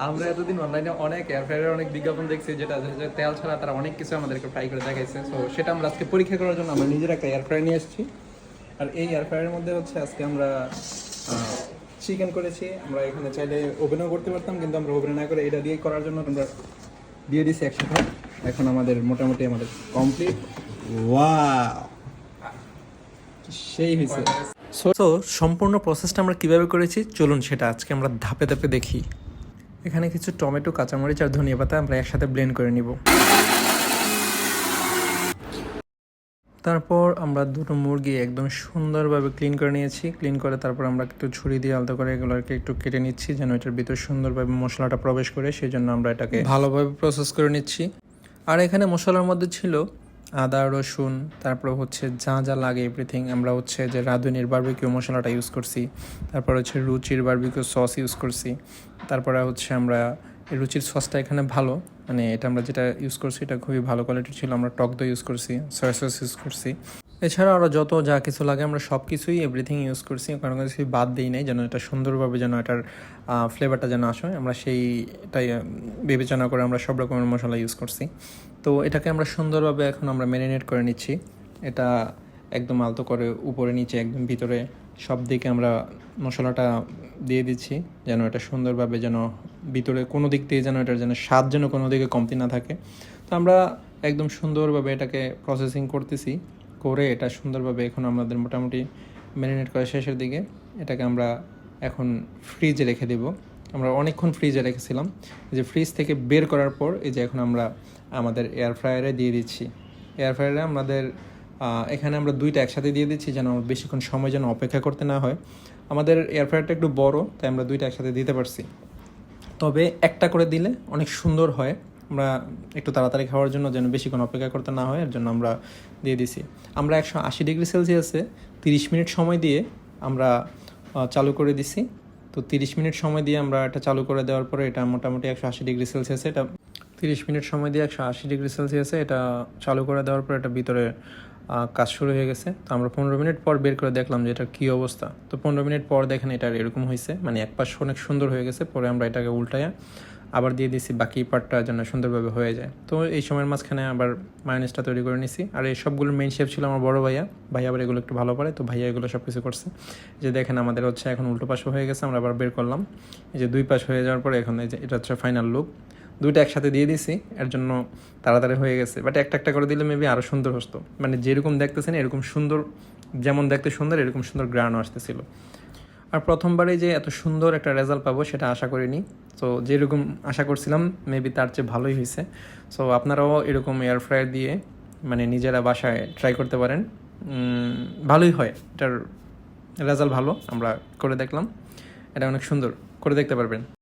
আমরা এতদিন অনলাইনে অনেক এয়ার ফ্রায়ারের অনেক বিজ্ঞাপন দেখছি, যেটা যে তেল ছাড়া তারা অনেক কিছু আমাদেরকে ফ্রাই করে দেখাইছে। সো সেটা আমরা আজকে পরীক্ষা করার জন্য আমরা নিজের একটা এয়ার ফ্রায়ার নিয়ে এসেছি। আর এই এয়ার ফ্রায়ারের মধ্যে হচ্ছে আজকে আমরা চিকেন করেছি। আমরা এখানে চাইলে ওভেনও করতে পারতাম, কিন্তু আমরা ওভেনে না করে এটা দিয়ে করার জন্য আমরা দিয়ে দিছি একসাথে। এখন আমাদের মোটামুটি আমাদের কমপ্লিট। ওয়াও, সেই হয়েছে। সো সম্পূর্ণ প্রসেসটা আমরা কিভাবে করেছি চলুন সেটা আজকে আমরা ধাপে ধাপে দেখি। এখানে কিছু টমেটো, কাঁচামরিচ আর ধনিয়া পাতা আমরা একসাথে ব্লেন্ড করে নিব। তারপর আমরা দুটো মুরগি একদম সুন্দরভাবে ক্লিন করে নিয়েছি। ক্লিন করে তারপর আমরা একটু ছুরি দিয়ে আলতো করে এগুলোকে একটু কেটে নিচ্ছি, যেন এটার ভিতর সুন্দরভাবে মশলাটা প্রবেশ করে। সেই জন্য আমরা এটাকে ভালোভাবে প্রসেস করে নিচ্ছি। আর এখানে মশলার মধ্যে ছিল আদা, রসুন, তারপর হচ্ছে যা যা লাগে এভরিথিং। আমরা হচ্ছে যে রাঁধুনির বারবিকিউ মশলাটা ইউজ করছি, তারপর হচ্ছে রুচির বারবিকিউ সস ইউজ করছি, তারপরে হচ্ছে আমরা রুচির সসটা এখানে ভালো, মানে এটা আমরা যেটা ইউজ করছি এটা খুবই ভালো কোয়ালিটির ছিল। আমরা টক দই ইউজ করছি, সয়া সস ইউজ করছি, এছাড়া আরও যত যা কিছু লাগে আমরা সব কিছুই এভরিথিং ইউজ করছি। কারণ কিছুই বাদ দিই নাই, যেন এটা সুন্দরভাবে যেন এটার ফ্লেভারটা যেন আসে। আমরা সেইটাই বিবেচনা করে আমরা সব রকমের মশলা ইউজ করছি। তো এটাকে আমরা সুন্দরভাবে এখন আমরা ম্যারিনেট করে নিচ্ছি। এটা একদম আলতো করে উপরে নিচে একদম ভিতরে সব দিকে আমরা মশলাটা দিয়ে দিচ্ছি, যেন এটা সুন্দরভাবে যেন ভিতরে কোনো দিক থেকে যেন এটার যেন স্বাদ যেন কোনো দিকে কমতি না থাকে। তো আমরা একদম সুন্দরভাবে এটাকে প্রসেসিং করতেছি, করে এটা সুন্দরভাবে এখন আমাদের মোটামুটি ম্যারিনেট করা শেষের দিকে। এটাকে আমরা এখন ফ্রিজে রেখে দেব। আমরা অনেকক্ষণ ফ্রিজে রেখেছিলাম, যে ফ্রিজ থেকে বের করার পর এই যে এখন আমরা আমাদের এয়ার ফ্রায়ারে দিয়ে দিচ্ছি। এয়ার ফ্রায়ারে আমাদের এখানে আমরা দুইটা একসাথে দিয়ে দিচ্ছি, যেন বেশিক্ষণ সময় যেন অপেক্ষা করতে না হয়। আমাদের এয়ার ফ্রায়ারটা একটু বড়, তাই আমরা দুইটা একসাথে দিতে পারছি। তবে একটা করে দিলে অনেক সুন্দর হয়। আমরা একটু তাড়াতাড়ি খাওয়ার জন্য যেন বেশিক্ষণ অপেক্ষা করতে না হয়, এর জন্য আমরা দিয়ে দিছি। আমরা 180 ডিগ্রি সেলসিয়াসে 30 মিনিট সময় দিয়ে আমরা চালু করে দিছি। তো 30 মিনিট সময় দিয়ে আমরা এটা চালু করে দেওয়ার পরে এটা মোটামুটি 180 ডিগ্রি সেলসিয়াসে এটা 30 মিনিট সময় দিয়ে 180 ডিগ্রি সেলসিয়াসে এটা চালু করে দেওয়ার পর এটা ভিতরে কাজ শুরু হয়ে গেছে। তো আমরা 15 মিনিট পর বের করে দেখলাম যে এটার কী অবস্থা। তো 15 মিনিট পর দেখেন এটা এরকম হয়েছে, মানে এক পাশ অনেক সুন্দর হয়ে গেছে। পরে আমরা এটাকে উল্টায়া আবার দিয়ে দিছি, বাকি পার্টটা যেন সুন্দরভাবে হয়ে যায়। তো এই সময়ের মাঝখানে আবার মায়োনিজটা তৈরি করে নিছি। আর এই সবগুলোর মেইন শেফ ছিল আমার বড় ভাইয়া। ভাইয়া আবার এগুলো একটু ভালো পারে, তো ভাইয়া এগুলো সব কিছু করছে। যে দেখেন আমাদের হচ্ছে এখন উল্টো পাশও হয়ে গেছে, আমরা আবার বের করলাম। এই যে দুই পাশ হয়ে যাওয়ার পরে এখন এই যে এটা হচ্ছে ফাইনাল লুক। দুইটা একসাথে দিয়ে দিছি, এর জন্য তাড়াতাড়ি হয়ে গেছে। বাট একটা একটা করে দিলে মেবি আরও সুন্দর হতো, মানে যেরকম দেখতেছেন এরকম সুন্দর, যেমন দেখতে সুন্দর এরকম সুন্দর গ্রানও আসতেছিল। আর প্রথমবারে যে এত সুন্দর একটা রেজাল্ট পাবো সেটা আশা করিনি। সো যেরকম আশা করছিলাম মেবি তার চেয়ে ভালোই হয়েছে। সো আপনারাও এরকম এয়ার ফ্রায়ার দিয়ে মানে নিজেরা বাসায় ট্রাই করতে পারেন, ভালোই হয়। এটার রেজাল্ট ভালো, আমরা করে দেখলাম, এটা অনেক সুন্দর, করে দেখতে পারবেন।